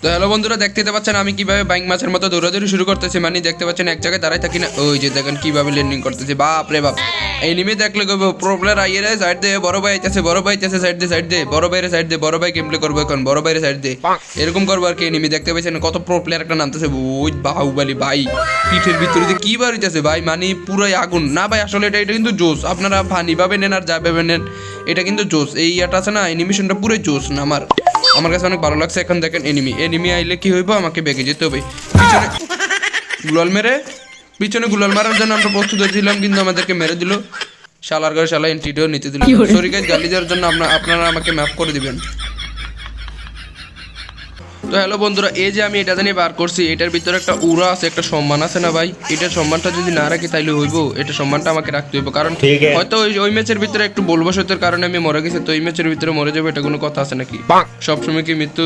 তো হ্যালো বন্ধুরা, দেখতে পাচ্ছেন আমি কিভাবে বাইক মাছের মতো দৌড়াদৌড়ি শুরু করতেছি। মানে দেখতে পাচ্ছেন এক জায়গায় দাঁড়াই থাকি না, ওই যে দেখেন কিভাবে ল্যান্ডিং করতেছি। বাপ রে বাপ, এনিমি দেখলে প্রো প্লেয়ার আইয়ে রে সাইড দে, বড় ভাই আইতাছে, বড় ভাই আইতাছে, সাইড দে, বড় ভাইরে সাইড দে, বড় ভাই গেম প্লে করবো এখন, বড় ভাইরে সাইড দে, এরকম করবো আর কি। এনিমি দেখতে পাচ্ছেন কত প্রো প্লেয়ার একটা নামতেছে, ওই বাহুবলি ভাই পিঠের ভিতরে যে কি বাড়িতেছে ভাই, মানে পুরোই আগুন না ভাই। আসলে এটা কিন্তু জোস, আপনারা ফানি ভাবে নেন আর যা ভাবে নেন, এটা কিন্তু জোস। এই ইয়াটা আছে না, অ্যানিমেশনটা পুরো জোস না, আমার কাছে অনেক ভালো লাগছে। এখন দেখেন এনিমি আইলে কি হইব, আমাকে বেগে যেতে হবে। পিছনে গুলাল মারার জন্য আমরা প্রস্তুত হয়েছিলাম, কিন্তু আমাদেরকে মেরে দিল। শালার ঘরে শালা এন্ট্রিও নিতে দিল। সরি গাইস, গালি দেওয়ার জন্য আপনারা আমাকে ম্যাপ করে দিবেন। তো হ্যালো বন্ধুরা, এই যে আমি এটা নিয়ে বার করছি, এটার ভিতরে একটা উড়া আছে, একটা সম্মান আছে না ভাই। এটার সম্মানটা যদি না রাখি তাইলে হইব, এটা সম্মানটা আমাকে রাখতে হইব। কারণ হয়তো ওই ম্যাচের ভিতরে একটু বলবশতের কারণে আমি মরে গেছি, তো এই ম্যাচের ভিতরে মরে যাবো, এটা কোনো কথা আছে নাকি? সবসময় কি মৃত্যু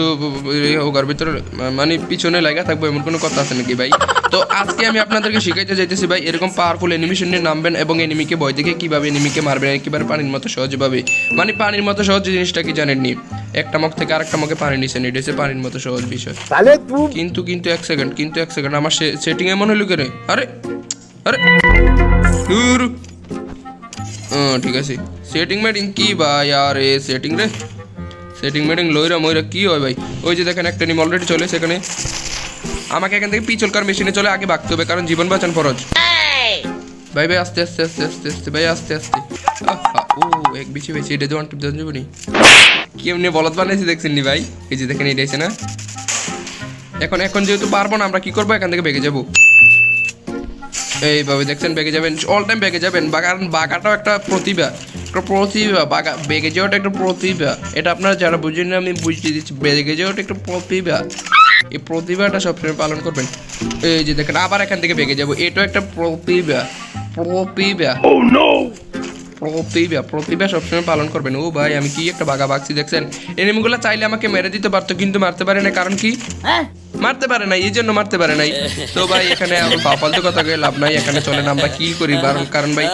হোগার ভিতরে মানে পিছনে লাগা থাকবো, এমন কোনো কথা আছে নাকি ভাই? তো আজকে আমি আপনাদেরকে শিখাইতে চাইতেছি ভাই, এরকম পাওয়ারফুল অ্যানিমেশন নিয়ে নামবেন এবং এনিমিকে ভয় দেখে কিভাবে এনিমিকে মারবেন একেবারে পানির মতো সহজভাবে। মানে পানির মতো সহজ জিনিসটা কি জানেননি? একটা মুখ থেকে আরেকটা মুখে পানি নিচে নিয়ে এসে পানির মতো সহজ বিষয়। কিন্তু এক সেকেন্ড আমার সেটিং এমন হলো কেন? আরে দূর, ঠিক আছে। সেটিং মেটিং কি ভাই? আরে সেটিং মেটিং লইরা মইরা কি হয় ভাই? ওই যে দেখেন একটা নিম অলরেডি চলে, সেখানে আমাকে এখান থেকে পিছলকার মেশিনে চলে আগে ভাগতে হবে, কারণ জীবন বাঁচান ফরজ। ভাই আস্তে ভাই, আস্তে ও এক বেশি এটা ওয়ান টিপ দেন যাবনি কি এমনি বলদ বানাইছি, দেখছেন নি ভাই? এই যে দেখেন এটা না। এখন যেহেতু পারবো না, আমরা কি করবো, এখান থেকে বেগে যাবো। এইভাবে দেখছেন বেগে যাবেন, অল টাইম বেগে যাবেন। কারণ বাগাটাও একটা প্রতিভা, বাগা বেগে যাওয়াটা একটা প্রতিভা। এটা আপনারা যারা বুঝেন না, আমি বুঝিয়ে দিচ্ছি। বেগে যাওয়াটা একটা প্রতিভা, এই প্রতিভাটা সবসময় পালন করবেন। এই যে দেখেন আবার এখান থেকে বেগে যাবো, এটাও একটা প্রতিভা। প্রতিভা সবসময় পালন করবেন। ও ভাই, আমি কি একটা বাঘা বাগছি দেখছেন? এনিমিগুলো চাইলে আমাকে মেরে দিতে পারতো, কিন্তু মারতে পারে না। কারণ কি? মারতে পারে না, এই জন্য মারতে পারে নাই। তো ভাই এখানে আমার ফালতু কথা কয়ে লাভ নাই, এখানে চলেন আমরা কি করি। কারণ ভাই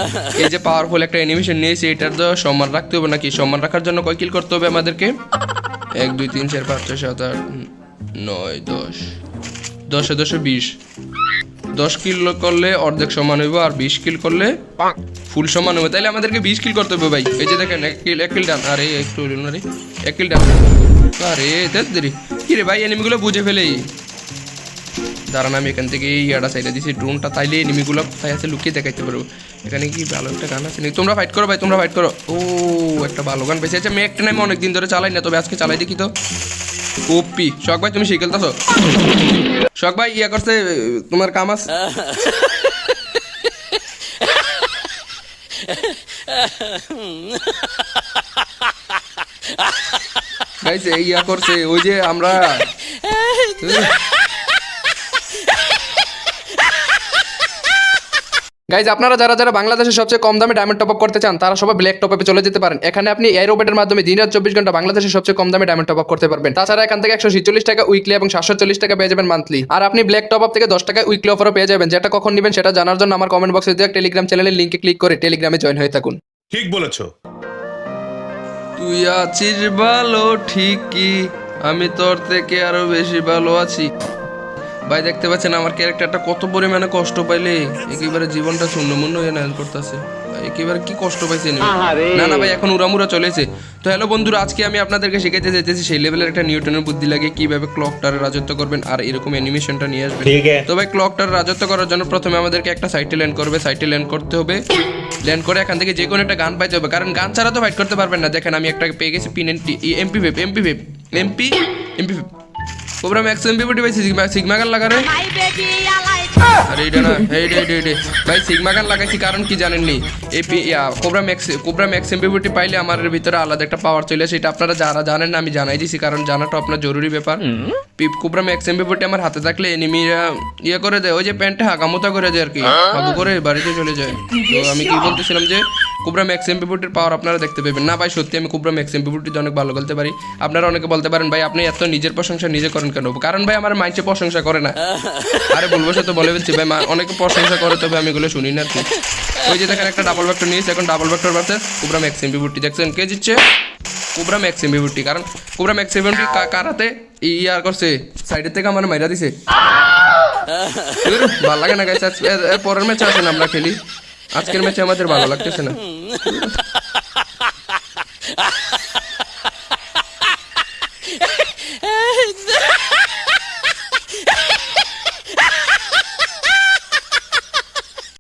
এই যে পাওয়ারফুল একটা অ্যানিমেশন নিয়েছি, এটার তো সম্মান রাখতে হবে নাকি? সম্মান রাখার জন্য কয় কিল করতে হবে আমাদেরকে? 1 2 3 4 5 6 7 8 9 10 10 20 10 কিল করলে অর্ধেক সমান হইব, আর 20 কিল করলে ফুল সমান হবে। তাইলে আমাদেরকে 20 কিল করতে হবে ভাই। এই যে দেখেন এক কিল ডান। আরে একটু হইল না রে, 1 কিল ডান। আরে দেরি কি রে ভাই, এনিমিগুলো বুঝে ফেলেই। দাঁড়ান, আমি এখান থেকে এই আড়া সাইডে দিছি ড্রোনটা, তাইলে এনিমিগুলো কোথায় আছে লুকিয়ে দেখাইতে পারবো। এখানে কি ভালো একটা গান আছে নাকি? তোমরা ফাইট করো ভাই, তোমরা ফাইট করো। ও একটা ভালো গান পেয়েছি। আচ্ছা, আমি একটা নামে অনেকদিন ধরে চালাই না, তবে আজকে চালাই দেখি তো। ওপি শখ ভাই, তুমি শিখেলতাছো? শখ ভাই ইয়া করছে, তোমার কাম আছে? গাইছে ইয়া করছে, ওই যে আমরা গাইজ, আপনারা যারা বাংলাদেশের সবচেয়ে কম দামে ডায়মন্ড টপ আপ করতে চান, তারা সবাই ব্ল্যাক টপ আপে চলে যেতে পারেন। এখানে আপনি এরোবেটের মাধ্যমে দিন রাত 24 ঘন্টা বাংলাদেশের সবচেয়ে কম দামে ডায়মন্ড টপ আপ করতে পারবেন। তাছাড়া এখান থেকে 146 টাকা উইকলি এবং 740 টাকা পেয়ে যাবেন মান্থলি। আর আপনি ব্ল্যাক টপ আপ থেকে 10 টাকা উইকলি অফারও পেয়ে যাবেন। যেটা কখন নেবেন সেটা জানার জন্য আমার কমেন্ট বক্সে দেওয়া টেলিগ্রাম চ্যানেলের লিংকে ক্লিক করে টেলিগ্রামে জয়েন হয়ে থাকুন। ঠিক বলেছো। তুই আছিস ভালো ঠিকই, আমি তোর থেকে আরো বেশি ভালো আছি। ভাই দেখতে পাচ্ছেন আমার ক্যারেক্টারটা কত পরিমাণে কষ্ট পাইলে, একেবারে জীবনটা শূন্যমূন্য হয়ে নাইল করতেছে। একেবারে কি কষ্ট পাইছে না ভাই, এখন উড়ামুড়া চলেছে। তো হ্যালো বন্ধুরা, আজকে আমি আপনাদেরকে শিখাইতে চাইতেছি সেই লেভেলের একটা নিউটনের বুদ্ধি লাগে কিভাবে ক্লকটারে রাজত্ব করবেন আর এরকম অ্যানিমেশনটা নিয়ে আসবেন। তো ভাই ক্লকটারে রাজত্ব করার জন্য প্রথমে আমাদেরকে একটা সাইটে ল্যান্ড করবে, সাইটে ল্যান্ড করতে হবে। ল্যান্ড করে এখান থেকে যে কোনো একটা গান পাইতে হবে, কারণ গান ছাড়া তো ফাইট করতে পারবেন না। দেখেন আমি একটা পেয়ে গেছি এমপি কোবরা ম্যাক্স এমপি পাইছি। সিগমা গান লাগা রে, আরে এটা না, এই ভাই সিগমা গান লাগাইছি। কারণ কি জানেননি? কোবরা ম্যাক্স এমপি পাইলে আমার ভিতরে আলাদা একটা পাওয়ার চলে আসে। এটা আপনারা যারা জানেন না, আমি জানাই দিছি, কারণ জানাটা আপনার জরুরি ব্যাপার। কোবরা ম্যাক্স এমপি আমার হাতে থাকলে এনিমিরা ইয়ে করে দেয়, ওই যে প্যান্টটা হাগামোতা করে দেয় আর কি, হাগু করে বাড়িতে চলে যায়। তো আমি কি বলতেছিলাম যে কোবরা ম্যাক্স এমপি পাওয়ার আপনারা দেখতে পাবেন না। ভাই সত্যি আমি কোবরা ম্যাক্স এমপি অনেক ভালো খেলতে পারি। আপনারা অনেকে বলতে পারেন ভাই আপনি এত নিজের প্রশংসা নিজে করেন কেন? কারণ ভাই আমার মাইন্ডে প্রশংসা করে না। আরে বলবো সে তো বলে ফেলছি ভাই, অনেকে প্রশংসা করে, তবে আমি এগুলো শুনি না আর কি। ওই যে দেখেন একটা ডাবল ভেক্টর নিয়েছে, এখন double vector versus cobra max MP দেখছেন কে জিতছে? কোবরা ম্যাক্স এমবিটি, কারণ কোবরা ম্যাক্স এমবিটি কারাতে ইয়ার করছে সাইডের থেকে আমার মাইরা দিছে। ভালো লাগে না গাইস, পরের ম্যাচে আসেন আমরা খেলি, আজকের ম্যাচে আমাদের ভালো লাগতেছে না।